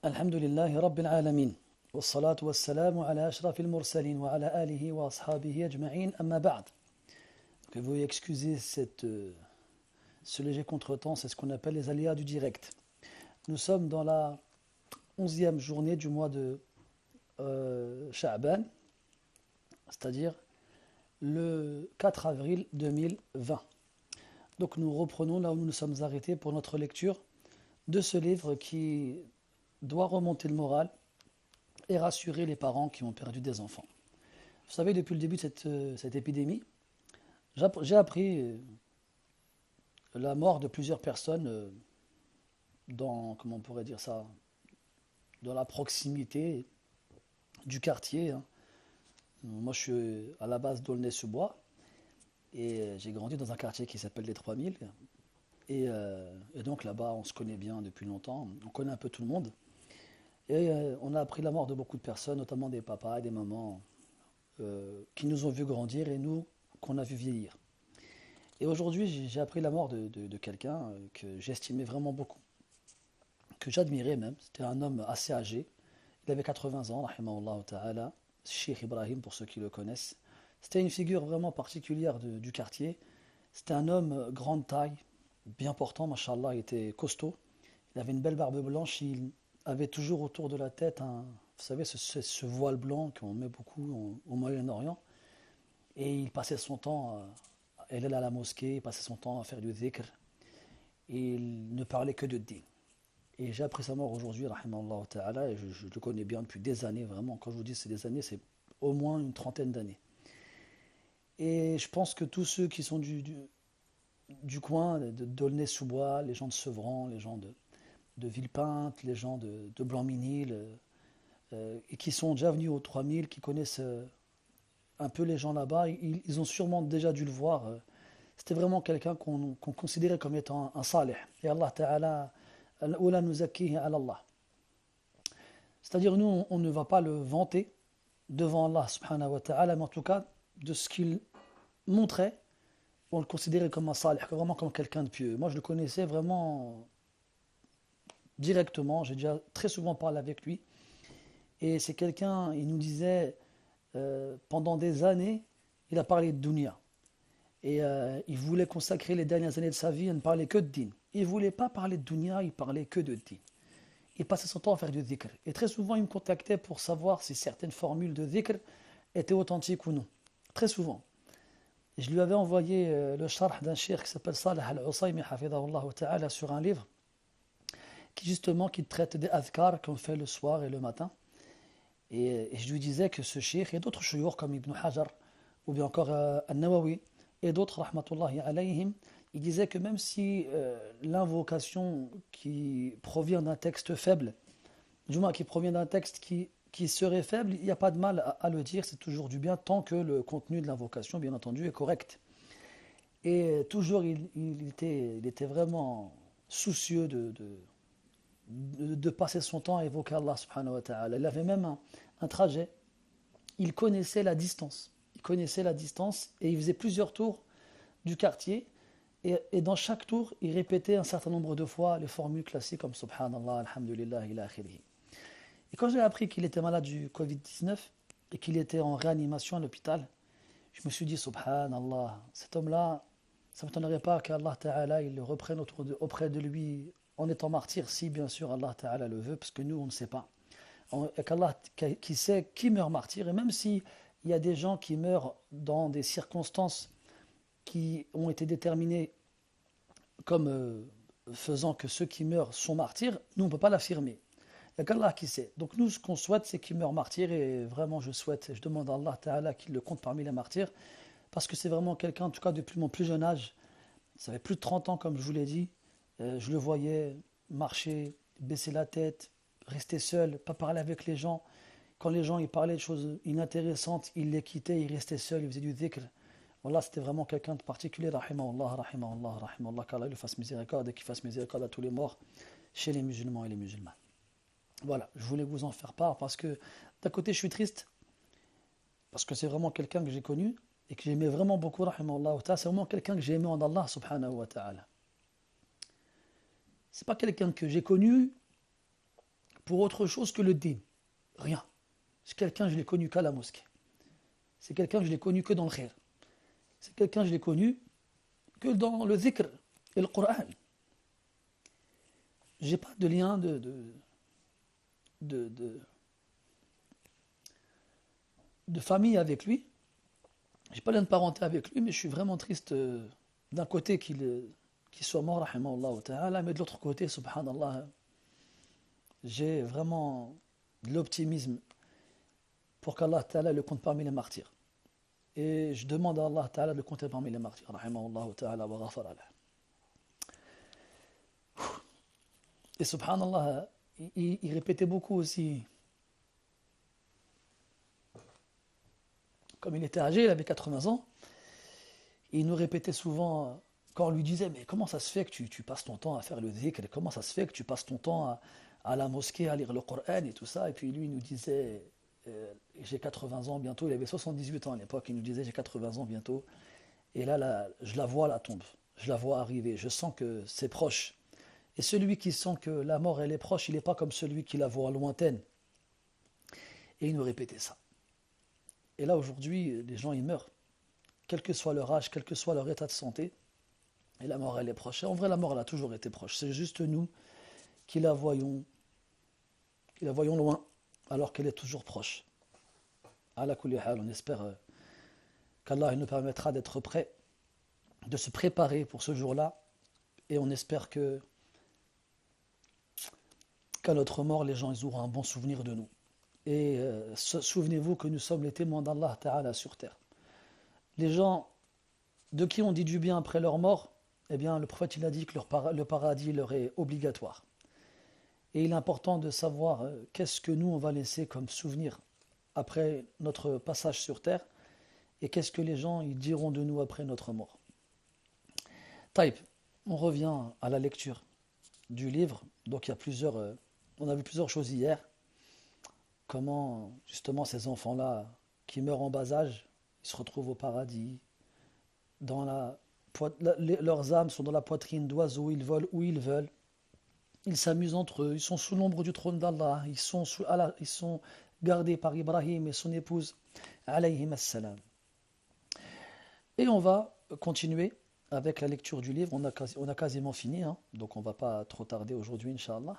الحمد لله رب العالمين والصلاة والسلام على أشرف المرسلين وعلى آله وأصحابه أجمعين أما بعد. Que vous excusez ce léger contretemps, c'est ce qu'on appelle les aléas du direct. Nous sommes dans la 11e journée du mois de Sha'ban, c'est-à-dire le 4 avril 2020. Donc nous reprenons là où nous nous sommes arrêtés pour notre lecture de ce livre qui doit remonter le moral et rassurer les parents qui ont perdu des enfants. Vous savez, depuis le début de cette épidémie, j'ai appris la mort de plusieurs personnes dans, comment on pourrait dire ça, dans la proximité du quartier. Moi, je suis à la base d'Aulnay-sous-Bois et j'ai grandi dans un quartier qui s'appelle les 3000. Et donc là-bas, on se connaît bien depuis longtemps, on connaît un peu tout le monde. Et on a appris la mort de beaucoup de personnes, notamment des papas et des mamans qui nous ont vu grandir et nous qu'on a vu vieillir. Et aujourd'hui, j'ai appris la mort de quelqu'un que j'estimais vraiment beaucoup, que j'admirais même. C'était un homme assez âgé. Il avait 80 ans, rahimahullah ta'ala, Cheikh Ibrahim pour ceux qui le connaissent. C'était une figure vraiment particulière du quartier. C'était un homme grande taille, bien portant, mashallah, il était costaud. Il avait une belle barbe blanche, il avait toujours autour de la tête vous savez, ce voile blanc qu'on met beaucoup au Moyen-Orient. Et il passait son temps à aller à la mosquée, il passait son temps à faire du dhikr. Et il ne parlait que de din. Et j'ai appris sa mort aujourd'hui, rahimahullah ta'ala, et je le connais bien depuis des années, vraiment. Quand je vous dis c'est des années, c'est au moins une trentaine d'années. Et je pense que tous ceux qui sont du coin, d'Aulnay-sous-Bois, les gens de Sevran, les gens de Villepinte, les gens de Blanc-Minil, et qui sont déjà venus aux 3000, qui connaissent un peu les gens là-bas, ils ont sûrement déjà dû le voir. C'était vraiment quelqu'un qu'on considérait comme étant un salih. Et Allah Ta'ala, Oula nous zakkihi ala Allah. C'est-à-dire, nous, on ne va pas le vanter devant Allah subhanahu wa ta'ala, mais en tout cas, de ce qu'il montrait, on le considérait comme un salih, vraiment comme quelqu'un de pieux. Moi, je le connaissais vraiment directement, j'ai déjà très souvent parlé avec lui. Et c'est quelqu'un, il nous disait, pendant des années, il a parlé de dunya. Et il voulait consacrer les dernières années de sa vie à ne parler que de din. Il ne voulait pas parler de dunya, il parlait que de din. Il passait son temps à faire du dhikr. Et très souvent, il me contactait pour savoir si certaines formules de dhikr étaient authentiques ou non. Très souvent. Et je lui avais envoyé le sharh d'un cheikh qui s'appelle Salih al-Usaymi, hafidahullah ta'ala, sur un livre qui traite des adhkar qu'on fait le soir et le matin. Et je lui disais que ce cheikh et d'autres chouyours comme Ibn Hajar ou bien encore Al-Nawawi et d'autres rahmatullahi alayhim, il disait que même si l'invocation qui provient d'un texte faible, du moins qui provient d'un texte qui serait faible, il n'y a pas de mal à le dire, c'est toujours du bien tant que le contenu de l'invocation, bien entendu, est correct. Et toujours il était vraiment soucieux de passer son temps à évoquer Allah subhanahu wa ta'ala. Il avait même un trajet, il connaissait la distance. Il connaissait la distance et il faisait plusieurs tours du quartier. Et dans chaque tour, il répétait un certain nombre de fois les formules classiques comme Subhanallah, Alhamdulillah, ila akhirih. Et quand j'ai appris qu'il était malade du Covid-19 et qu'il était en réanimation à l'hôpital, je me suis dit, Subhanallah, cet homme-là, ça ne m'étonnerait pas qu'Allah Ta'ala il le reprenne auprès de lui en étant martyr, si bien sûr Allah Ta'ala le veut, parce que nous, on ne sait pas. Et qu'Allah qui sait qui meurt martyr, et même s'il y a des gens qui meurent dans des circonstances qui ont été déterminées comme faisant que ceux qui meurent sont martyrs, nous on ne peut pas l'affirmer. Il n'y a qu'Allah qui sait. Donc nous ce qu'on souhaite c'est qu'il meure martyr et vraiment je demande à Allah Ta'ala qu'il le compte parmi les martyrs parce que c'est vraiment quelqu'un en tout cas depuis mon plus jeune âge, ça fait plus de 30 ans comme je vous l'ai dit, je le voyais marcher, baisser la tête, rester seul, pas parler avec les gens. Quand les gens ils parlaient de choses inintéressantes, il les quittait, il restait seul, il faisait du dhikr. Voilà, c'était vraiment quelqu'un de particulier, rahimahullah, rahimahullah, rahimahullah, qu'Allah lui fasse miséricorde et qu'il fasse miséricorde à tous les morts chez les musulmans et les musulmanes. Voilà, je voulais vous en faire part parce que d'un côté je suis triste, parce que c'est vraiment quelqu'un que j'ai connu et que j'aimais vraiment beaucoup, rahimahullah, c'est vraiment quelqu'un que j'ai aimé en Allah, subhanahu wa ta'ala. C'est pas quelqu'un que j'ai connu pour autre chose que le din. Rien. C'est quelqu'un, je l'ai connu qu'à la mosquée. C'est quelqu'un, je l'ai connu que dans le khair. C'est quelqu'un, je l'ai connu que dans le dhikr et le Coran. J'ai pas de lien de famille avec lui. J'ai pas de lien de parenté avec lui, mais je suis vraiment triste d'un côté qu'il soit mort, rahimahullah ta'ala, mais de l'autre côté, subhanallah, j'ai vraiment de l'optimisme pour qu'Allah ta'ala le compte parmi les martyrs. Et je demande à Allah ta'ala de le compter parmi les martyrs, rahimahullah ta'ala wa ghafara lah. Et subhanallah, il répétait beaucoup aussi. Comme il était âgé, il avait 80 ans, il nous répétait souvent, quand on lui disait, mais comment ça se fait que tu passes ton temps à faire le dhikr, comment ça se fait que tu passes ton temps à la mosquée à lire le Coran et tout ça, et puis lui il nous disait, j'ai 80 ans bientôt, il avait 78 ans à l'époque, il nous disait, j'ai 80 ans bientôt, et là, je la vois la tombe, je la vois arriver, je sens que c'est proche. Et celui qui sent que la mort elle est proche, il n'est pas comme celui qui la voit lointaine. Et il nous répétait ça. Et là aujourd'hui, les gens ils meurent, quel que soit leur âge, quel que soit leur état de santé, et la mort elle est proche. Et en vrai la mort elle a toujours été proche, c'est juste nous qui la voyons loin, alors qu'elle est toujours proche. Ala kulli hal, on espère qu'Allah nous permettra d'être prêts, de se préparer pour ce jour-là, et on espère qu'à notre mort, les gens ils auront un bon souvenir de nous. Et souvenez-vous que nous sommes les témoins d'Allah Ta'ala sur terre. Les gens de qui on dit du bien après leur mort, eh bien le prophète il a dit que le paradis leur est obligatoire. Et il est important de savoir qu'est-ce que nous on va laisser comme souvenir après notre passage sur terre et qu'est-ce que les gens ils diront de nous après notre mort. Taïb, on revient à la lecture du livre. Donc il y a on a vu plusieurs choses hier. Comment justement ces enfants-là qui meurent en bas âge, ils se retrouvent au paradis, leurs âmes sont dans la poitrine d'oiseaux, ils volent où ils veulent, ils s'amusent entre eux, ils sont sous l'ombre du trône d'Allah, ils sont gardés par Ibrahim et son épouse, alayhim as-salam. Et on va continuer avec la lecture du livre, on a quasiment fini, hein, donc on ne va pas trop tarder aujourd'hui, Inch'Allah.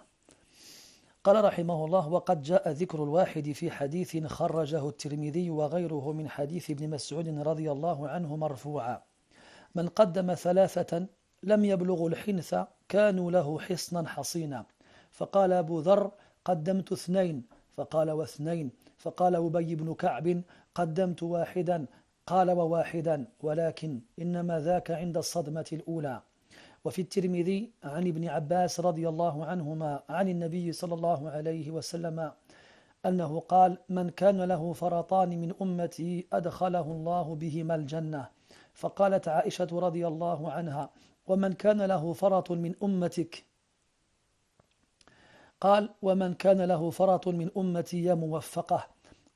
قال رحمه الله وقد جاء ذكر الواحد في حديث خرجه الترمذي وغيره من حديث ابن مسعود رضي الله عنه مرفوعا من قدم ثلاثة لم يبلغوا الحنث كانوا له حصنا حصينا فقال أبو ذر قدمت اثنين فقال واثنين فقال أبي بن كعب قدمت واحدا قال وواحدا ولكن إنما ذاك عند الصدمة الأولى وفي الترمذي عن ابن عباس رضي الله عنهما عن النبي صلى الله عليه وسلم أنه قال من كان له فرطان من أمتي أدخله الله بهما الجنة فقالت عائشة رضي الله عنها ومن كان له فرط من أمتك قال ومن كان له فرط من أمتي يا موفقة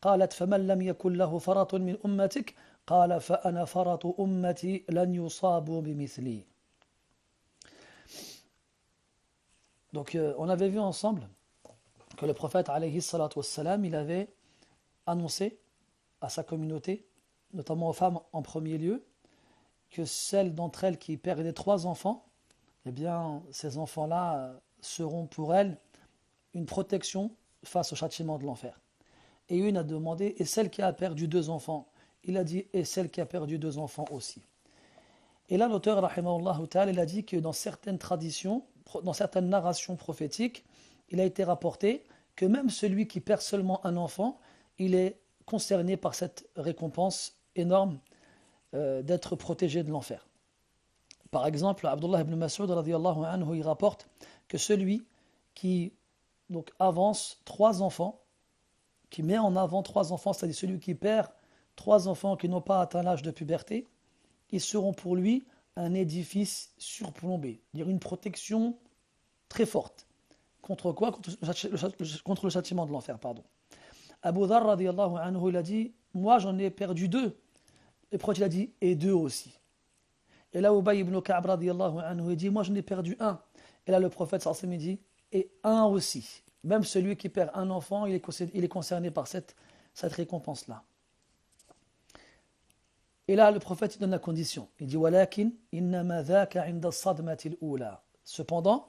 قالت فمن لم يكن له فرط من أمتك قال فأنا فرط أمتي لن يصابوا بمثلي. Donc on avait vu ensemble que le prophète alayhi salatu wassalam, il avait annoncé à sa communauté, notamment aux femmes en premier lieu, que celles d'entre elles qui perdaient 3 enfants, eh bien ces enfants-là seront pour elles une protection face au châtiment de l'enfer. Et une a demandé, et celle qui a perdu 2 enfants, il a dit, et celle qui a perdu 2 enfants aussi. Et là l'auteur, rahimahullah ta'ala, il a dit que dans certaines traditions, dans certaines narrations prophétiques, il a été rapporté que même celui qui perd seulement un enfant, il est concerné par cette récompense énorme d'être protégé de l'enfer. Par exemple, Abdullah ibn Mas'ud radiyallahu anhu, il rapporte que celui qui donc avance 3 enfants, qui met en avant 3 enfants, c'est-à-dire celui qui perd 3 enfants qui n'ont pas atteint l'âge de puberté, ils seront pour lui un édifice surplombé, c'est-à-dire une protection très forte. Contre quoi? Contre le châtiment de l'enfer, pardon. Abu Dharr radiyallahu anhu, il a dit, moi j'en ai perdu 2. Le prophète il a dit, et 2 aussi. Et là, Ubay ibn Ka'b radiyallahu anhu, il dit, moi j'en ai perdu 1. Et là, le prophète sallallahu alayhi wa sallam dit, et 1 aussi. Même celui qui perd un enfant, il est concerné par cette récompense-là. Et là, le prophète il donne la condition. Il dit وَلَكِنْ إِنَّمَا ذَاكَ عِنْدَ الصَّدْمَةِ الْأُولَى. Cependant,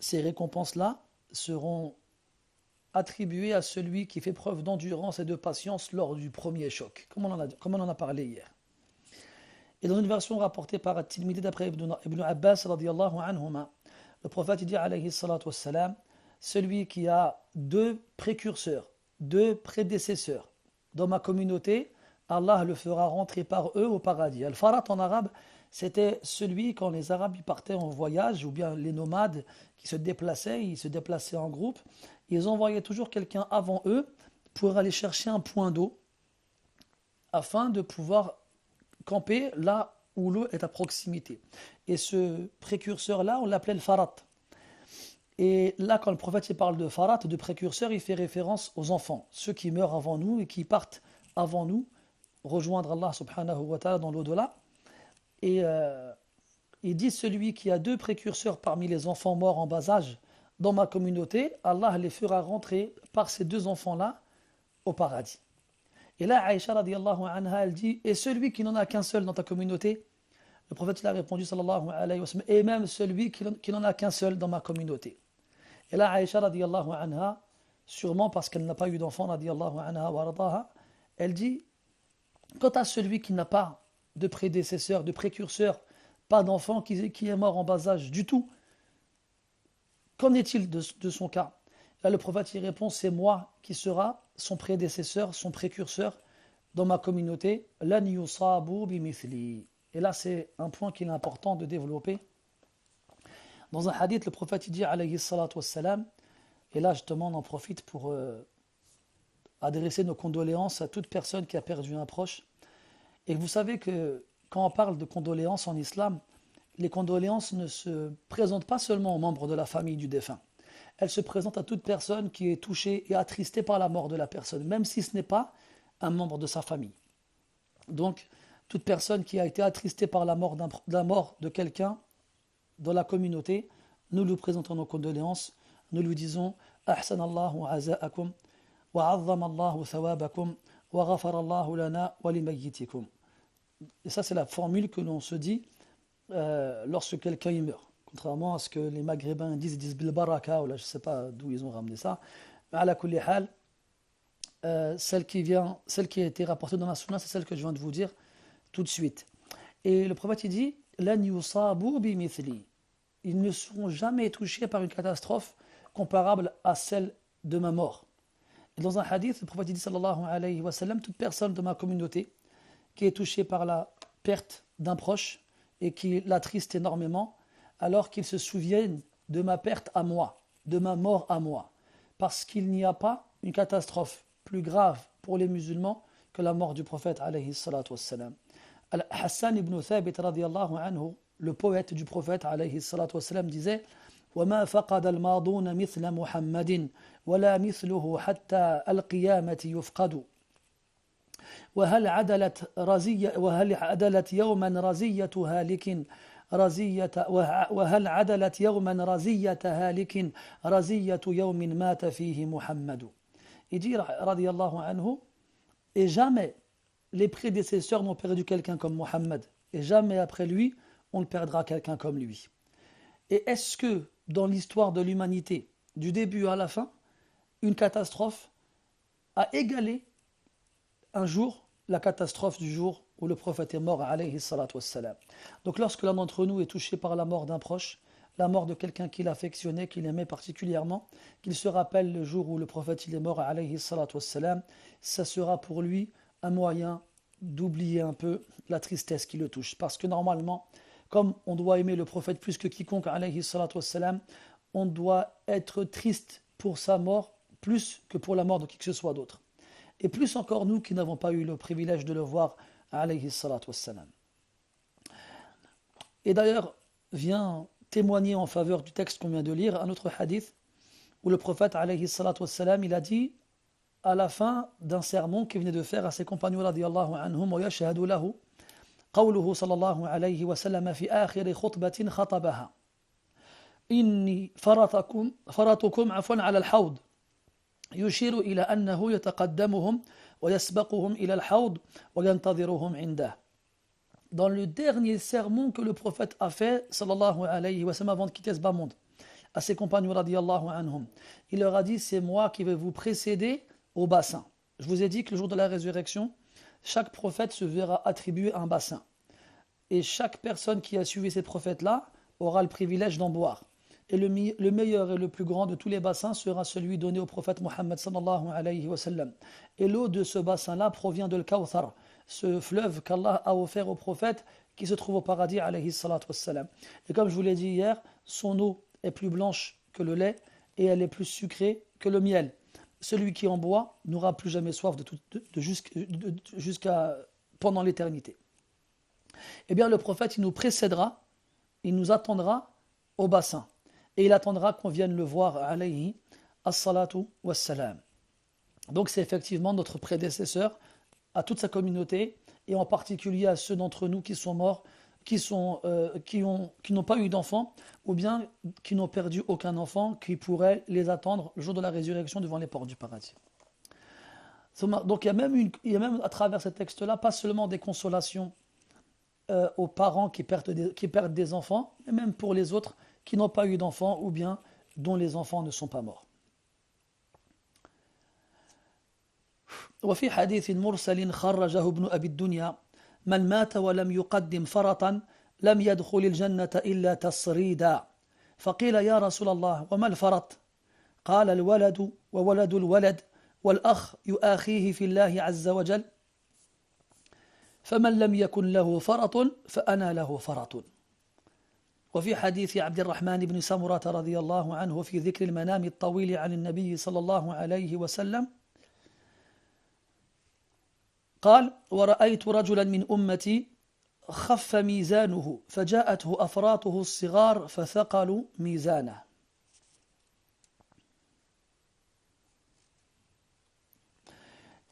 ces récompenses-là seront attribuées à celui qui fait preuve d'endurance et de patience lors du premier choc, comme on en a parlé hier. Et dans une version rapportée par At-Tirmidhi d'après Ibn Abbas radiyallahu anhuma, le prophète dit alayhi salatu wassalam, celui qui a deux précurseurs, deux prédécesseurs dans ma communauté, Allah le fera rentrer par eux au paradis. Al-Farat en arabe, c'était celui quand les Arabes ils partaient en voyage, ou bien les nomades qui se déplaçaient, ils se déplaçaient en groupe, ils envoyaient toujours quelqu'un avant eux pour aller chercher un point d'eau afin de pouvoir camper là où l'eau est à proximité. Et ce précurseur-là, on l'appelait le Farat. Et là, quand le prophète il parle de Farat, de précurseur, il fait référence aux enfants, ceux qui meurent avant nous et qui partent avant nous, rejoindre Allah subhanahu wa ta'ala dans l'au-delà. Et il dit celui qui a deux précurseurs parmi les enfants morts en bas âge dans ma communauté, Allah les fera rentrer par ces deux enfants-là au paradis. Et là, Aïcha radiallahu anha, elle dit, et celui qui n'en a qu'un seul dans ta communauté, le prophète il a répondu sallallahu alayhi wa sallam, et même celui qui n'en a qu'un seul dans ma communauté. Et là, Aïcha radiallahu anha, sûrement parce qu'elle n'a pas eu d'enfant radiallahu anha wa radaha, elle dit, quant à celui qui n'a pas de prédécesseur, de précurseur, pas d'enfant, qui est mort en bas âge du tout, qu'en est-il de son cas? Là, le prophète il répond, c'est moi qui sera son prédécesseur, son précurseur dans ma communauté. Lan yusabu bimithli. Et là, c'est un point qu'il est important de développer. Dans un hadith, le prophète il dit, alayhi salatu wassalam, et là, justement, on en profite pour adresser nos condoléances à toute personne qui a perdu un proche. Et vous savez que quand on parle de condoléances en islam, les condoléances ne se présentent pas seulement aux membres de la famille du défunt. Elles se présentent à toute personne qui est touchée et attristée par la mort de la personne, même si ce n'est pas un membre de sa famille. Donc, toute personne qui a été attristée par la mort de quelqu'un dans la communauté, nous lui présentons nos condoléances, nous lui disons « Ahsanallahu aza'akum, wa 'azzamallahu thawabakum, wa ghafarallahu lana wa limayyitikum » Et ça, c'est la formule que l'on se dit lorsque quelqu'un y meurt. Contrairement à ce que les Maghrébins disent, ils disent bil baraka, ou là je ne sais pas d'où ils ont ramené ça. Mais à la kulli hal, celle qui a été rapportée dans la sunna, c'est celle que je viens de vous dire tout de suite. Et le prophète il dit, lan yusabu bimithli. Ils ne seront jamais touchés par une catastrophe comparable à celle de ma mort. Et dans un hadith, le prophète dit sallallahu alayhi wa sallam, toute personne de ma communauté qui est touchée par la perte d'un proche et qui l'attriste énormément, alors qu'ils se souviennent de ma perte à moi, de ma mort à moi. Parce qu'il n'y a pas une catastrophe plus grave pour les musulmans que la mort du prophète alayhi salatu wassalam. Hassan ibn Thabit radiyallahu anhu, le poète du prophète alayhi salatu wassalam, disait وَمَا فَقَدَ الْمَاضُونَ مِثْلَ مُحَمَّدٍ وَلَا مِثْلُهُ حَتَّى الْقِيَامَةِ يُفْقَدُ وهل عدلت يوما رزية هالك وهل عدلت يوما رزية هالك رزية يوم مات فيه محمد. Il dit radiyallahu anhu, et jamais les prédécesseurs n'ont perdu quelqu'un comme Mohammed, et jamais après lui on ne perdra quelqu'un comme lui. Et est-ce que dans l'histoire de l'humanité, du début à la fin, une catastrophe a égalé un jour la catastrophe du jour où le prophète est mort alayhi salatu wassalam? Donc lorsque l'un d'entre nous est touché par la mort d'un proche, la mort de quelqu'un qu'il affectionnait, qu'il aimait particulièrement, qu'il se rappelle le jour où le prophète il est mort alayhi salatu wassalam, ça sera pour lui un moyen d'oublier un peu la tristesse qui le touche. Parce que normalement, comme on doit aimer le prophète plus que quiconque alayhi salatu wassalam, on doit être triste pour sa mort plus que pour la mort de qui que ce soit d'autre. Et plus encore nous qui n'avons pas eu le privilège de le voir alayhi salatu wassalam. Et d'ailleurs vient témoigner en faveur du texte qu'on vient de lire un autre hadith où le prophète alayhi salatu wassalam, il a dit à la fin d'un sermon qu'il venait de faire à ses compagnons radiyallahu anhum wa yashhadu lahu qawluhu sallallahu alayhi wa sallam fi akhir khutbatin khatabaha. إني فرطكم عفوا على الحوض يشير إلى أنه يتقدمهم ويسبقهم إلى الحوض وينتظرهم عنده. Dans le dernier sermon que le prophète a fait, sallallahu alayhi wa sallam, avant de quitter ce bas monde, à ses compagnons radiyallahu anhum, il leur a dit: c'est moi qui vais vous précéder au bassin. Je vous ai dit que le jour de la résurrection, chaque prophète se verra attribuer un bassin. Et chaque personne qui a suivi ces prophètes-là aura le privilège d'en boire. Et le meilleur et le plus grand de tous les bassins sera celui donné au prophète Mohammed sallallahu alayhi wa sallam. Et l'eau de ce bassin-là provient de l'Kawthar, ce fleuve qu'Allah a offert au prophète qui se trouve au paradis alayhi salatu wassalam. Et comme je vous l'ai dit hier, son eau est plus blanche que le lait et elle est plus sucrée que le miel. Celui qui en boit n'aura plus jamais soif jusqu'à pendant l'éternité. Eh bien le prophète il nous précédera, il nous attendra au bassin. Et il attendra qu'on vienne le voir, alayhi as-salatu was-salam. Donc c'est effectivement notre prédécesseur à toute sa communauté, et en particulier à ceux d'entre nous qui sont morts, qui n'ont pas eu d'enfants, ou bien qui n'ont perdu aucun enfant, qui pourraient les attendre le jour de la résurrection devant les portes du paradis. Donc il y a même à travers ce texte-là, pas seulement des consolations aux parents qui perdent des enfants, mais même pour les autres qui n'ont pas eu d'enfants ou bien dont les enfants ne sont pas morts. وفي حديث مرسل خرجه ابن أبي الدنيا من مات ولم يقدم فرطا لم يدخل الجنة إلا تصريدا فقيل يا رسول الله وما الفرط قال الولد وولد الولد والأخ يؤاخيه في الله عز وجل فمن لم يكن له فرط فأنا له فرط. وفي حديث عبد الرحمن بن سمرة رضي الله عنه في ذكر المنام الطويل عن النبي صلى الله عليه وسلم قال ورأيت رجلا من أمتي خف ميزانه فجاءته أفراطه الصغار فثقلوا ميزانه.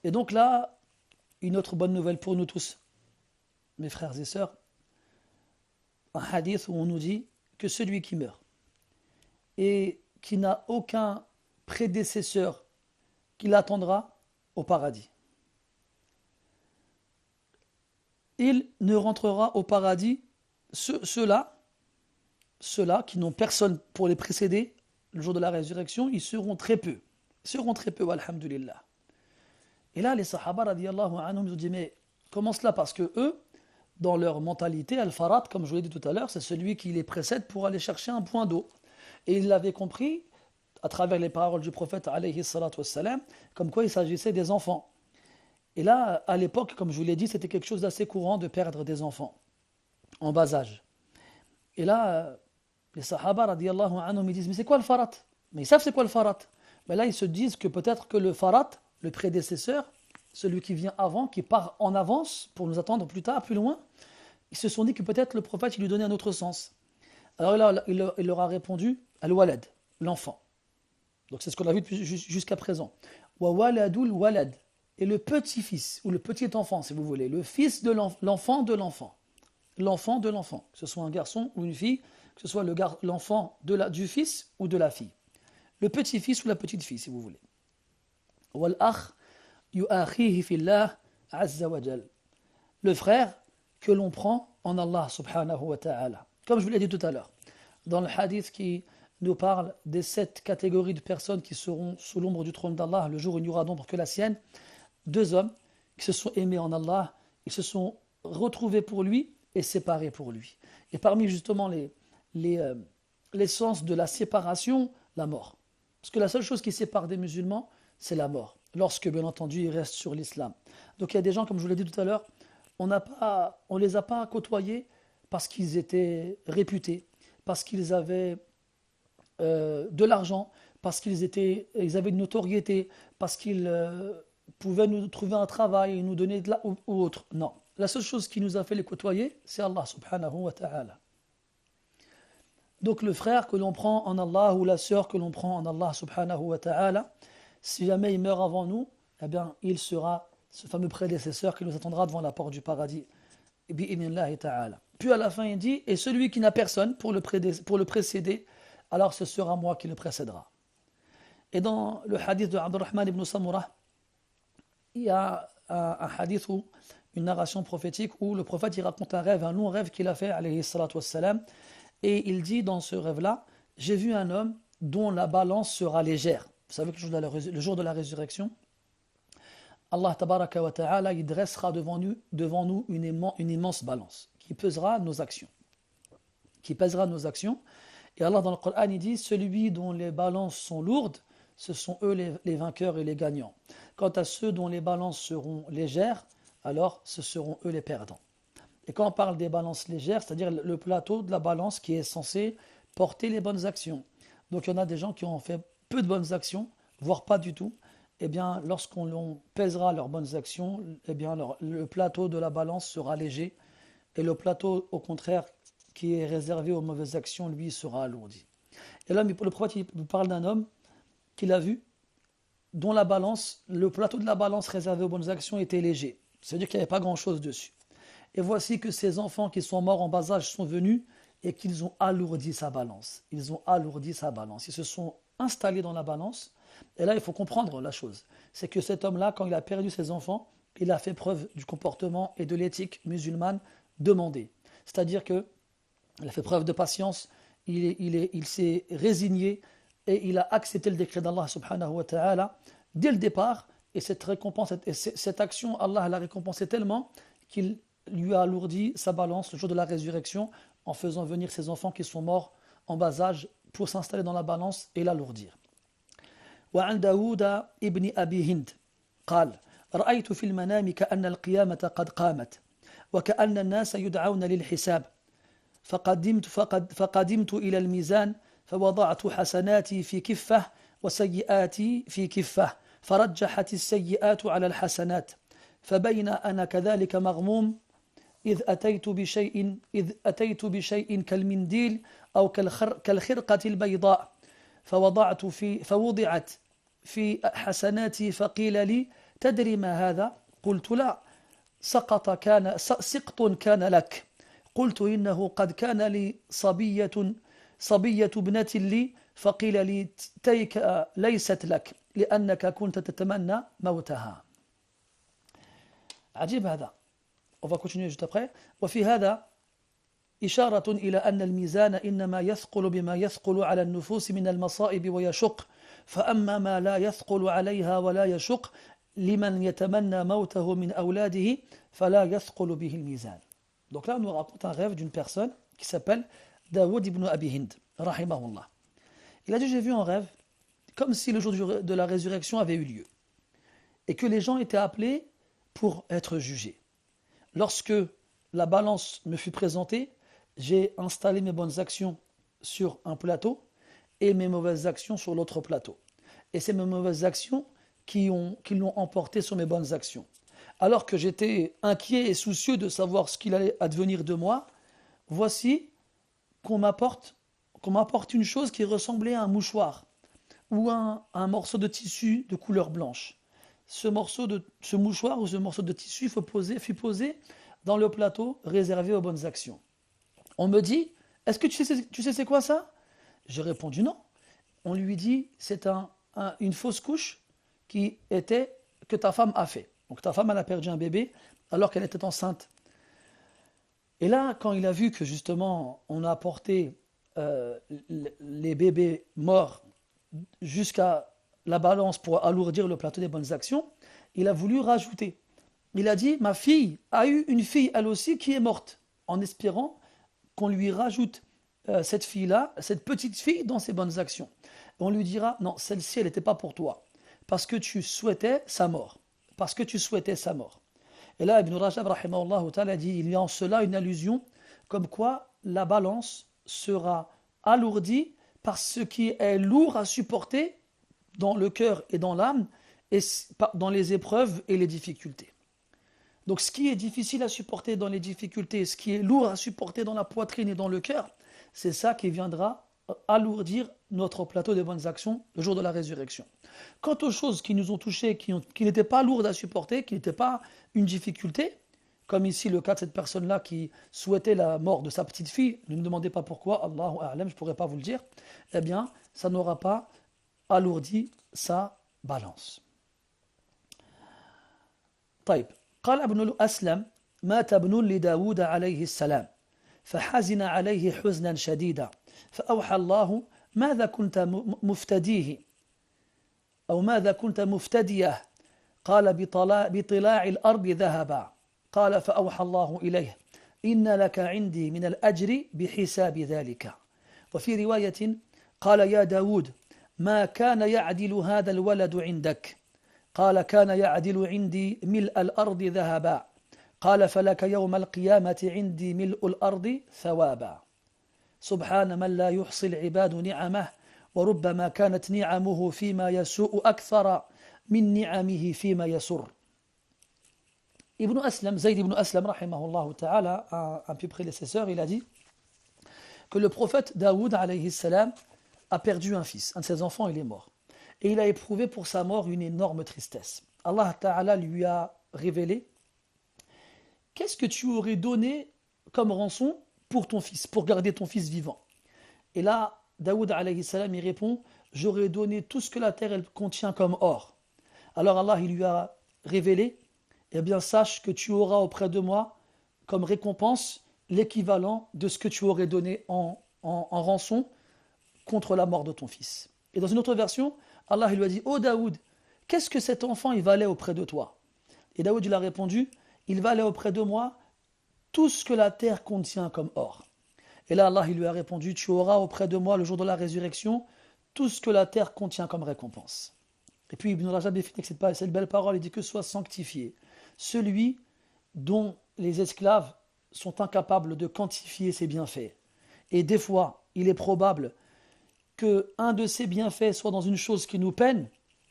Et donc là, une autre bonne nouvelle pour nous tous, mes frères et sœurs, un hadith où on nous dit que celui qui meurt et qui n'a aucun prédécesseur qui l'attendra au paradis, il ne rentrera au paradis, ceux-là qui n'ont personne pour les précéder le jour de la résurrection, ils seront très peu, alhamdulillah. Et là les sahaba radiyallahu anhum nous ont dit mais comment cela, parce que eux dans leur mentalité, al-farat, comme je vous l'ai dit tout à l'heure, c'est celui qui les précède pour aller chercher un point d'eau. Et ils l'avaient compris à travers les paroles du prophète alayhi salatu wassalam, comme quoi il s'agissait des enfants. Et là, à l'époque, comme je vous l'ai dit, c'était quelque chose d'assez courant de perdre des enfants en bas âge. Et là, les sahaba radiyallahu anhum, ils disent mais c'est quoi le farat? Mais ils savent c'est quoi le farat. Mais là, ils se disent que peut-être que le farat, le prédécesseur, celui qui vient avant, qui part en avance pour nous attendre plus tard, plus loin, ils se sont dit que peut-être le prophète il lui donnait un autre sens. Alors là, il leur a répondu al-walad, l'enfant. Donc c'est ce qu'on a vu jusqu'à présent. Wa waladul walad, et le petit-fils, ou le petit enfant si vous voulez, le fils de l'enfant de l'enfant. L'enfant de l'enfant, que ce soit un garçon ou une fille, que ce soit l'enfant du fils ou de la fille. Le petit-fils ou la petite-fille si vous voulez. Wal akh yu'akhihi fillah azza wa jal. Le frère que l'on prend en Allah subhanahu wa ta'ala. Comme je vous l'ai dit tout à l'heure, dans le hadith qui nous parle des 7 catégories de personnes qui seront sous l'ombre du trône d'Allah le jour où il n'y aura d'ombre que la sienne, 2 hommes qui se sont aimés en Allah, ils se sont retrouvés pour lui et séparés pour lui. Et parmi justement l'essence de la séparation, la mort. Parce que la seule chose qui sépare des musulmans, c'est la mort. Lorsque, bien entendu, ils restent sur l'islam. Donc il y a des gens, comme je vous l'ai dit tout à l'heure, on ne les a pas côtoyés parce qu'ils étaient réputés, parce qu'ils avaient de l'argent, parce qu'ils avaient une notoriété, parce qu'ils pouvaient nous trouver un travail et nous donner de ou autre. Non. La seule chose qui nous a fait les côtoyer, c'est Allah subhanahu wa ta'ala. Donc le frère que l'on prend en Allah ou la sœur que l'on prend en Allah subhanahu wa ta'ala, si jamais il meurt avant nous, eh bien il sera ce fameux prédécesseur qui nous attendra devant la porte du paradis. Puis à la fin il dit, et celui qui n'a personne pour le précéder alors ce sera moi qui le précédera. Et dans le hadith de Abdurrahman ibn Samurah, il y a un hadith, une narration prophétique où le prophète il raconte un long rêve qu'il a fait, alayhi salatu wassalam, et il dit dans ce rêve-là, j'ai vu un homme dont la balance sera légère. Vous savez que le jour de la résurrection, Allah tabaraka wa ta'ala, il dressera devant nous une immense balance qui pèsera nos actions. Et Allah dans le Coran, il dit, celui dont les balances sont lourdes, ce sont eux les vainqueurs et les gagnants. Quant à ceux dont les balances seront légères, alors ce seront eux les perdants. Et quand on parle des balances légères, c'est-à-dire le plateau de la balance qui est censé porter les bonnes actions. Donc il y en a des gens qui ont fait peu de bonnes actions, voire pas du tout. Eh bien, lorsqu'on pèsera leurs bonnes actions, eh bien, le plateau de la balance sera léger. Et le plateau, au contraire, qui est réservé aux mauvaises actions, lui, sera alourdi. Et là, le prophète il parle d'un homme qu'il a vu, dont le plateau de la balance réservé aux bonnes actions était léger. C'est-à-dire qu'il n'y avait pas grand-chose dessus. Et voici que ces enfants qui sont morts en bas âge sont venus et qu'ils ont alourdi sa balance. Ils se sont installés dans la balance. Et là, il faut comprendre la chose. C'est que cet homme-là, quand il a perdu ses enfants, il a fait preuve du comportement et de l'éthique musulmane demandée. C'est-à-dire qu'il a fait preuve de patience, il s'est résigné et il a accepté le décret d'Allah subhanahu wa ta'ala dès le départ. Et cette action, Allah l'a récompensé tellement qu'il lui a alourdi sa balance le jour de la résurrection en faisant venir ses enfants qui sont morts en bas âge pour s'installer dans la balance et l'alourdir. وعن داود ابن أبي هند قال رأيت في المنام كأن القيامة قد قامت وكأن الناس يدعون للحساب فقدمت إلى الميزان فوضعت حسناتي في كفة وسيئاتي في كفة فرجحت السيئات على الحسنات فبين أنا كذلك مغموم إذ أتيت بشيء كالمنديل أو كالخرقة البيضاء فوضعت في حسناتي فقيل لي تدري ما هذا؟ قلت لا سقط كان لك قلت إنه قد كان لي صبية ابنة لي فقيل لي تيك ليست لك لأنك كنت تتمنى موتها. عجيب هذا. On va continuer juste après. وفي هذا إشارة إلى أن الميزان إنما يثقل بما يثقل على النفوس من المصائب ويشق فأما ما لا يثقل عليها ولا يشق لمن يتمنى موته من أولاده فلا يثقل به الميزان. Donc là on nous raconte un rêve d'une personne qui s'appelle Daoud ibn Abi Hind rahimahullah. Il a dit j'ai vu un rêve comme si le jour de la résurrection avait eu lieu et que les gens étaient appelés pour être jugés. Lorsque la balance me fut présentée, j'ai installé mes bonnes actions sur un plateau et mes mauvaises actions sur l'autre plateau. Et c'est mes mauvaises actions qui l'ont emporté sur mes bonnes actions. Alors que j'étais inquiet et soucieux de savoir ce qu'il allait advenir de moi, voici qu'on m'apporte une chose qui ressemblait à un mouchoir ou un morceau de tissu de couleur blanche. Ce mouchoir ou ce morceau de tissu fut posé dans le plateau réservé aux bonnes actions. On me dit, est-ce que tu sais c'est quoi ça? J'ai répondu non. On lui dit, c'est une fausse couche que ta femme a fait. Donc ta femme elle a perdu un bébé alors qu'elle était enceinte. Et là, quand il a vu que justement on a apporté les bébés morts jusqu'à la balance pour alourdir le plateau des bonnes actions, il a voulu rajouter. Il a dit, ma fille a eu une fille elle aussi qui est morte, en espérant qu'on lui rajoute cette fille-là, cette petite fille dans ses bonnes actions. Et on lui dira, non, celle-ci elle n'était pas pour toi, parce que tu souhaitais sa mort. Et là, Ibn Rajab rahimahullah ta'ala dit, il y a en cela une allusion comme quoi la balance sera alourdie par ce qui est lourd à supporter dans le cœur et dans l'âme, et dans les épreuves et les difficultés. Donc ce qui est difficile à supporter dans les difficultés, ce qui est lourd à supporter dans la poitrine et dans le cœur, c'est ça qui viendra alourdir notre plateau de bonnes actions le jour de la résurrection. Quant aux choses qui nous ont touchés, qui n'étaient pas lourdes à supporter, qui n'étaient pas une difficulté, comme ici le cas de cette personne-là qui souhaitait la mort de sa petite fille, ne me demandez pas pourquoi, Allahu A'lam, je ne pourrais pas vous le dire, eh bien, ça n'aura pas alourdi sa balance. طيب قال ابن الأسلم مات ابن لداود عليه السلام فحزن عليه حزنا شديدا فأوحى الله ماذا كنت مفتديه أو ماذا كنت مفتديه قال بطلاع الأرض ذهبا قال فأوحى الله إليه إن لك عندي من الأجر بحساب ذلك وفي رواية قال يا داود ما كان يعدل هذا الولد عندك قال كان يعدل عندي ملء الأرض ذهبا قال فلك يوم القيامة عندي ملء الأرض ثوابا سبحان من لا يحصي العباد نعمه وربما كانت نعمه فيما يسوء أكثر من نعمه فيما يسر. Ibn Aslam, Zayd ibn Aslam, rahimahullah ta'ala, un peu prédécesseur, il a dit que le prophète Daoud, alayhi salam, a perdu un fils. Un de ses enfants, il est mort. Et il a éprouvé pour sa mort une énorme tristesse. Allah ta'ala lui a révélé: qu'est-ce que tu aurais donné comme rançon pour ton fils, pour garder ton fils vivant? Et là, Daoud, alayhi salam, il répond: j'aurais donné tout ce que la terre elle contient comme or. Alors Allah, il lui a révélé: eh bien, sache que tu auras auprès de moi comme récompense l'équivalent de ce que tu aurais donné en rançon contre la mort de ton fils. Et dans une autre version, Allah il lui a dit: oh Daoud, qu'est-ce que cet enfant il valait auprès de toi? Et Daoud il a répondu: il valait auprès de moi tout ce que la terre contient comme or. Et là Allah il lui a répondu: tu auras auprès de moi le jour de la résurrection tout ce que la terre contient comme récompense. Et puis Ibn Rajab finit avec cette belle parole, il dit que soit sanctifié celui dont les esclaves sont incapables de quantifier ses bienfaits. Et des fois, il est probable qu'un de ces bienfaits soit dans une chose qui nous peine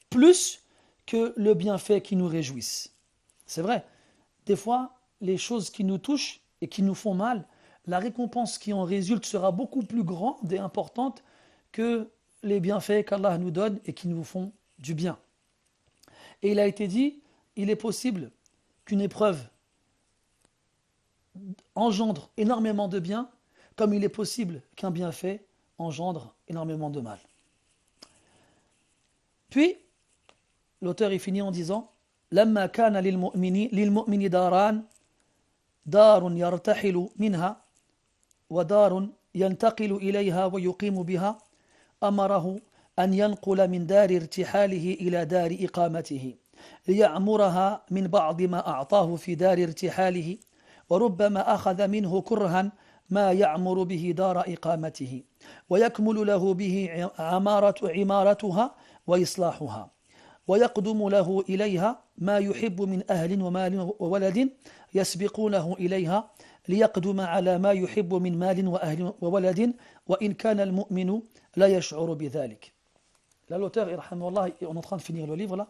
plus que le bienfait qui nous réjouisse. C'est vrai, des fois, les choses qui nous touchent et qui nous font mal, la récompense qui en résulte sera beaucoup plus grande et importante que les bienfaits qu'Allah nous donne et qui nous font du bien. Et il a été dit, il est possible qu'une épreuve engendre énormément de bien, comme il est possible qu'un bienfait engendre énormément de mal. Puis, l'auteur y finit en disant: لما كان للمؤمن داران دار يرتحل منها ودار ينتقل إليها ويقيم بها أمره أن ينقل من دار ارتحاله إلى دار إقامته ليعمرها من بعض ما أعطاه في دار ارتحاله وربما أخذ منه كرها ما يعمر به دار إقامته ويكمل له به عمارتها وإصلاحها ويقدم له إليها ما يحب من أهل ومال وولد يسبقونه إليها ليقدم على ما يحب من مال وأهل وولد وإن كان المؤمن لا يشعر بذلك. Là, l'auteur, irhamullah, on est en train de finir le livre là.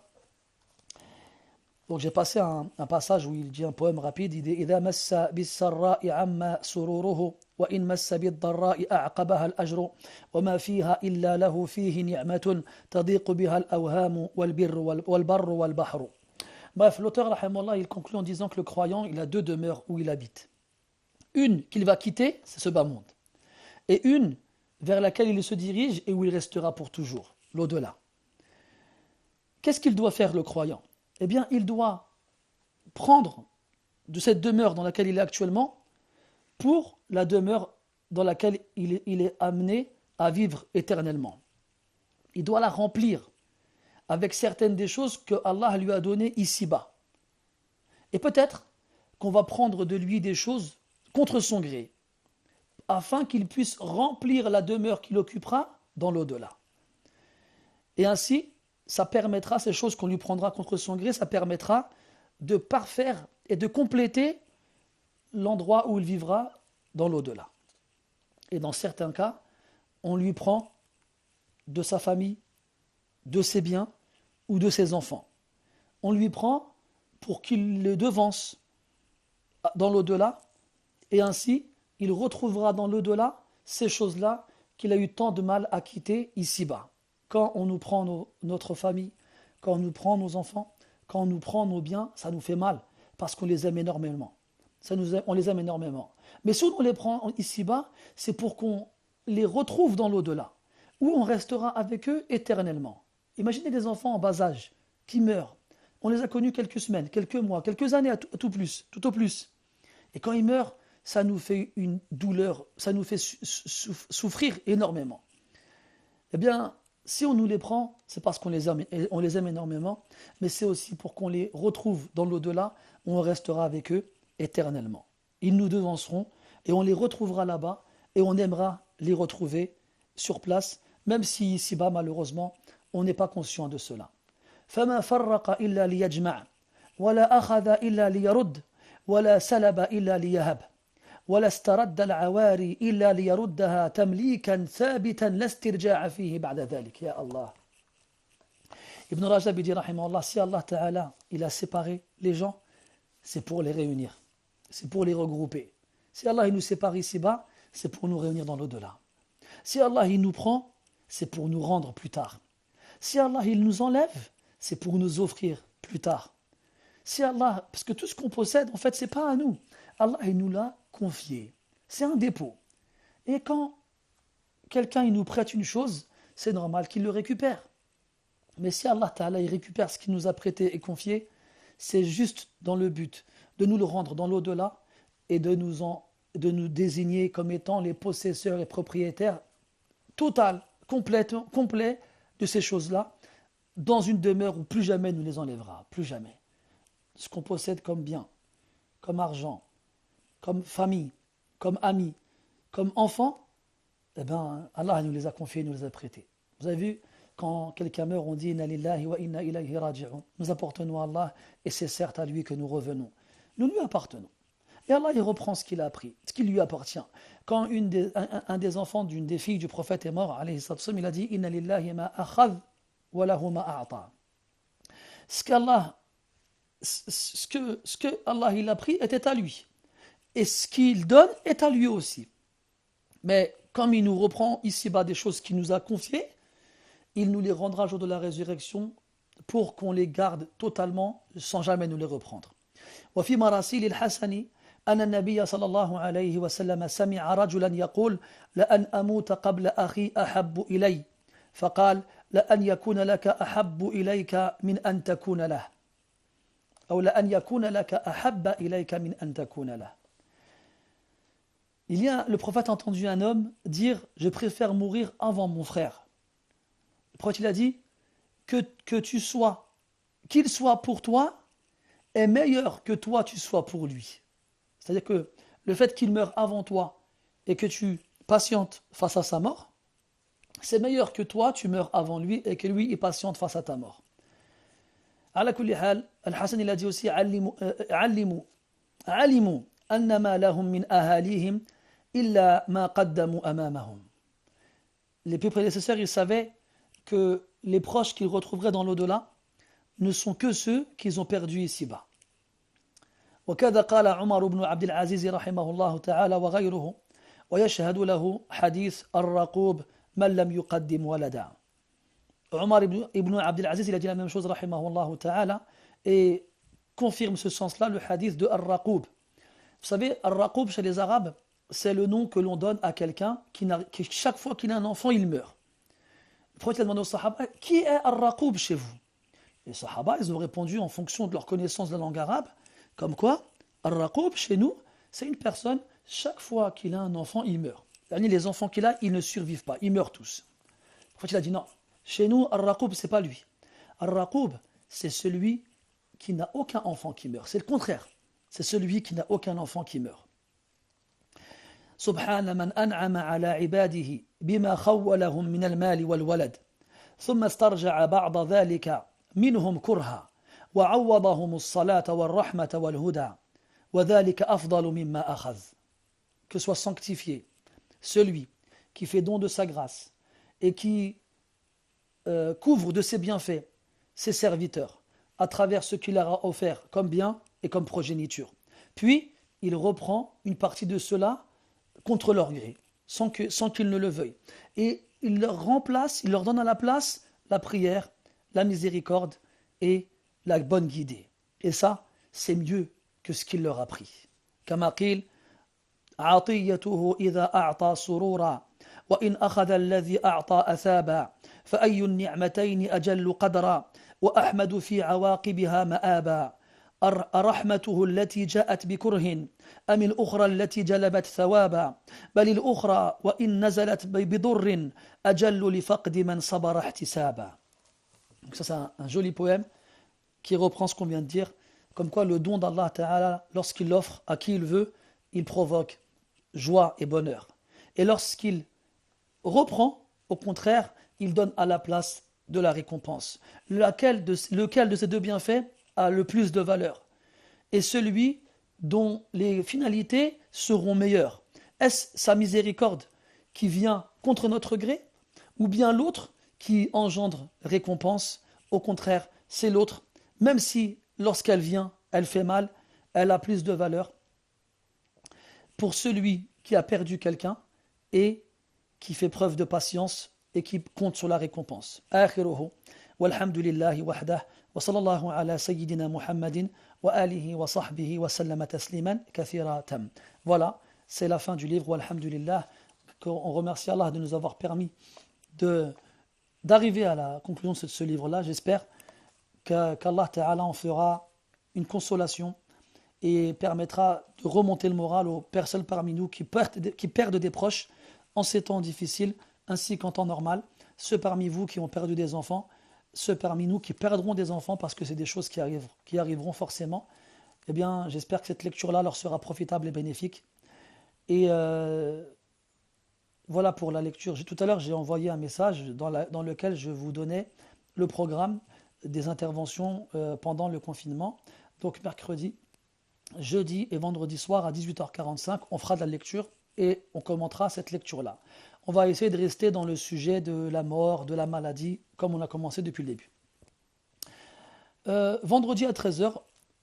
Donc j'ai passé un passage où il dit un poème rapide, il dit: إذا مس بالسراء عم سروره وإن مس بالضراء أعقبها الأجر وما فيها إلا له فيه نعمة تضيق بها الأوهام والبر والبحر. Bref, l'auteur, rahimahullah, il conclut en disant que le croyant, il a deux demeures où il habite. Une qu'il va quitter, c'est ce bas monde. Et une vers laquelle il se dirige et où il restera pour toujours, l'au-delà. Qu'est-ce qu'il doit faire, le croyant? Eh bien, il doit prendre de cette demeure dans laquelle il est actuellement pour la demeure dans laquelle il est amené à vivre éternellement. Il doit la remplir avec certaines des choses que Allah lui a données ici-bas. Et peut-être qu'on va prendre de lui des choses contre son gré, afin qu'il puisse remplir la demeure qu'il occupera dans l'au-delà. Et ainsi, ça permettra, ces choses qu'on lui prendra contre son gré, ça permettra de parfaire et de compléter l'endroit où il vivra dans l'au-delà. Et dans certains cas, on lui prend de sa famille, de ses biens ou de ses enfants. On lui prend pour qu'il le devance dans l'au-delà, et ainsi, il retrouvera dans l'au-delà ces choses-là qu'il a eu tant de mal à quitter ici-bas. Quand on nous prend notre famille, quand on nous prend nos enfants, quand on nous prend nos biens, ça nous fait mal, parce qu'on les aime énormément. on les aime énormément. Mais si on les prend ici-bas, c'est pour qu'on les retrouve dans l'au-delà, où on restera avec eux éternellement. Imaginez des enfants en bas âge qui meurent. On les a connus quelques semaines, quelques mois, quelques années tout au plus. Et quand ils meurent, ça nous fait une douleur, ça nous fait souffrir énormément. Eh bien, si on nous les prend, c'est parce qu'on les aime énormément, mais c'est aussi pour qu'on les retrouve dans l'au-delà, où on restera avec eux éternellement. Ils nous devanceront et on les retrouvera là-bas et on aimera les retrouver sur place, même si ici-bas, malheureusement, on n'est pas conscient de cela. فَمَا فَرَّقَ إِلَّا لِيَجْمَعَ وَلَا أَخَذَ إِلَّا لِيَرُدَّ وَلَا سَلَبَ إِلَّا لِيَهَبَ ولا استرد العواري إلا ليردها تمليكا ثابتا لا استرجاع فيه بعد ذلك. يا الله. Ibn Rajab dit rahimahullah, si Allah Ta'ala il a séparé les gens, c'est pour les réunir, c'est pour les regrouper. Si Allah il nous sépare ici-bas, c'est pour nous réunir dans l'au-delà. Si Allah il nous prend, c'est pour nous rendre plus tard. Si Allah il nous enlève, c'est pour nous offrir plus tard. Si Allah, parce que tout ce qu'on possède, en fait, c'est pas à nous. Allah il nous l'a confié. C'est un dépôt. Et quand quelqu'un il nous prête une chose, c'est normal qu'il le récupère. Mais si Allah Ta'ala il récupère ce qu'il nous a prêté et confié, c'est juste dans le but de nous le rendre dans l'au-delà et de nous désigner comme étant les possesseurs et propriétaires complets de ces choses-là, dans une demeure où plus jamais nous les enlèvera, plus jamais. Ce qu'on possède comme bien, comme argent, comme famille, comme amis, comme enfants, eh bien, Allah nous les a confiés, nous les a prêtés. Vous avez vu, quand quelqu'un meurt, on dit Inna lillahi wa inna ilayhi raji'un. Nous appartenons à Allah et c'est certes à lui que nous revenons. Nous lui appartenons. Et Allah, il reprend ce qu'il a pris, ce qui lui appartient. Quand un des enfants d'une des filles du prophète est mort, il a dit Inna lillahi ma akhadh wa lahu ma a'ta. Ce que Allah il a pris était à lui. Et ce qu'il donne est à lui aussi. Mais comme il nous reprend ici-bas des choses qu'il nous a confiées, il nous les rendra au jour de la résurrection pour qu'on les garde totalement sans jamais nous les reprendre. وفي مراسيل الحسن أن النبي صلى الله عليه وسلم سمع رجلا يقول لأن أموت قبل أخي أحب إلي فقال لأن يكون لك أحب إليك من أن تكون له أو لأن يكون لك أحب إليك من أن تكون له. Le prophète a entendu un homme dire « Je préfère mourir avant mon frère ». Le prophète il a dit qu'il soit pour toi est meilleur que toi tu sois pour lui. C'est-à-dire que le fait qu'il meure avant toi et que tu patientes face à sa mort, c'est meilleur que toi tu meurs avant lui et que lui il patiente face à ta mort. على كل حال الحسن il a dit aussi علموا أن ما لهم من أهاليهم إلا ما قدموا أمامهم. Les plus prédécesseurs ils savaient que les proches qu'ils retrouveraient dans l'au-delà ne sont que ceux qu'ils ont perdus ici-bas. وكذا قال عمر بن عبد العزيز رحمه الله تعالى وغيره ويشهد له حديث الرقوب من لم يقدم ولدا. Omar ibn Abdel Aziz, il a dit la même chose, rahimahullah ta'ala, et confirme ce sens-là, le hadith de Ar-Raqoub. Vous savez, Ar-Raqoub, chez les Arabes, c'est le nom que l'on donne à quelqu'un qui chaque fois qu'il a un enfant, il meurt. Le prophète a demandé aux Sahaba, qui est Ar-Raqoub chez vous? Les Sahaba, ils ont répondu en fonction de leur connaissance de la langue arabe, comme quoi, Ar-Raqoub, chez nous, c'est une personne, chaque fois qu'il a un enfant, il meurt. Les enfants qu'il a, ils ne survivent pas, ils meurent tous. Le prophète a dit non. Chez nous, Ar-Raqoub, ce n'est pas lui. Ar-Raqoub, c'est celui qui n'a aucun enfant qui meurt. C'est le contraire. C'est celui qui n'a aucun enfant qui meurt. سبحان من أنعم على عباده بما خولهم من المال والولد ثم استرجع بعض ذلك منهم كرها وعوضهم الصلاة والرحمة والهدى وذلك أفضل مما أخذ. Que soit sanctifié celui qui fait don de sa grâce et qui couvre de ses bienfaits ses serviteurs à travers ce qu'il leur a offert comme bien et comme progéniture. Puis, il reprend une partie de cela contre leur gré, sans qu'ils ne le veuillent. Et il leur donne à la place la prière, la miséricorde et la bonne guidée. Et ça, c'est mieux que ce qu'il leur a pris. كما قيل عطيته إذا أعطى سرورا وإن أخذ الذي أعطى أثابا فأي النعمتين أجل قدرا وأحمد في عواقبها مآبا أرحمته التي جاءت بكره أم الأخرى التي جلبت ثوابا بل الأخرى وإن نزلت بضر أجل لفقد من صبر احتسابا. Donc ça c'est un joli poème qui reprend ce qu'on vient de dire, comme quoi le don d'Allah Ta'ala, lorsqu'il l'offre à qui il veut, il provoque joie et bonheur. Et lorsqu'il reprend, au contraire, il donne à la place de la récompense. Lequel de ces deux bienfaits a le plus de valeur? Et celui dont les finalités seront meilleures. Est-ce sa miséricorde qui vient contre notre gré, ou bien l'autre qui engendre récompense? Au contraire, c'est l'autre, même si lorsqu'elle vient, elle fait mal, elle a plus de valeur pour celui qui a perdu quelqu'un et qui fait preuve de patience et qui compte sur la récompense. آخره والحمد لله وحده وصلى الله على سيدنا محمد وآله وصحبه وسلم تسليما كثيرا تم. Voilà, c'est la fin du livre. Walhamdulillah, on remercie Allah de nous avoir permis d'arriver à la conclusion de ce livre-là. J'espère qu'Allah Ta'ala en fera une consolation et permettra de remonter le moral aux personnes parmi nous qui perdent des proches en ces temps difficiles ainsi qu'en temps normal, ceux parmi vous qui ont perdu des enfants, ceux parmi nous qui perdront des enfants parce que c'est des choses qui arriveront forcément. Eh bien, j'espère que cette lecture-là leur sera profitable et bénéfique. Et voilà pour la lecture. Tout à l'heure, j'ai envoyé un message dans lequel je vous donnais le programme des interventions pendant le confinement. Donc mercredi, jeudi et vendredi soir à 18h45, on fera de la lecture et on commentera cette lecture-là. On va essayer de rester dans le sujet de la mort, de la maladie, comme on a commencé depuis le début. Vendredi à 13h,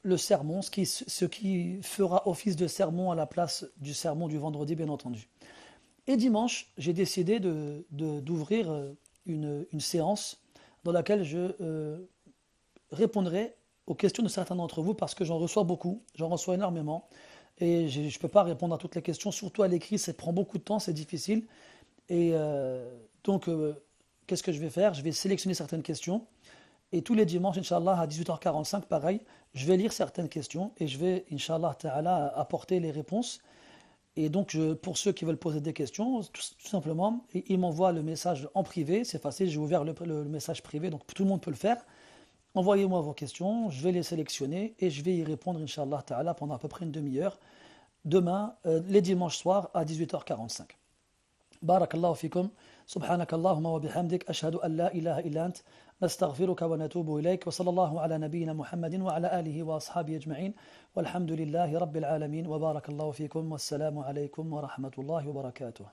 le sermon, ce qui fera office de sermon à la place du sermon du vendredi, bien entendu. Et dimanche, j'ai décidé d'ouvrir une séance dans laquelle je répondrai aux questions de certains d'entre vous parce que j'en reçois beaucoup, j'en reçois énormément et je ne peux pas répondre à toutes les questions, surtout à l'écrit, ça prend beaucoup de temps, c'est difficile. Et donc, qu'est-ce que je vais faire? Je vais sélectionner certaines questions et tous les dimanches, Inch'Allah, à 18h45, pareil, je vais lire certaines questions et je vais, Inch'Allah Ta'ala, apporter les réponses. Et donc, pour ceux qui veulent poser des questions, tout simplement, ils m'envoient le message en privé, c'est facile, j'ai ouvert le message privé, donc tout le monde peut le faire. Envoyez-moi vos questions, je vais les sélectionner et je vais y répondre, Inch'Allah Ta'ala, pendant à peu près une demi-heure, demain, les dimanches soirs à 18h45. Barakallahu fikum, subhanakallahumma wa bihamdik, ashhadu an la ilaha illa ant, nastaghfiruka wa natubu ilayk, wa sallallahu ala nabiyyina Muhammadin wa ala alihi wa ashabihi ajma'in, walhamdulillahi rabbil alamin, wa barakallahu fikum, wassalamu alaykum wa rahmatullahi wa barakatuh.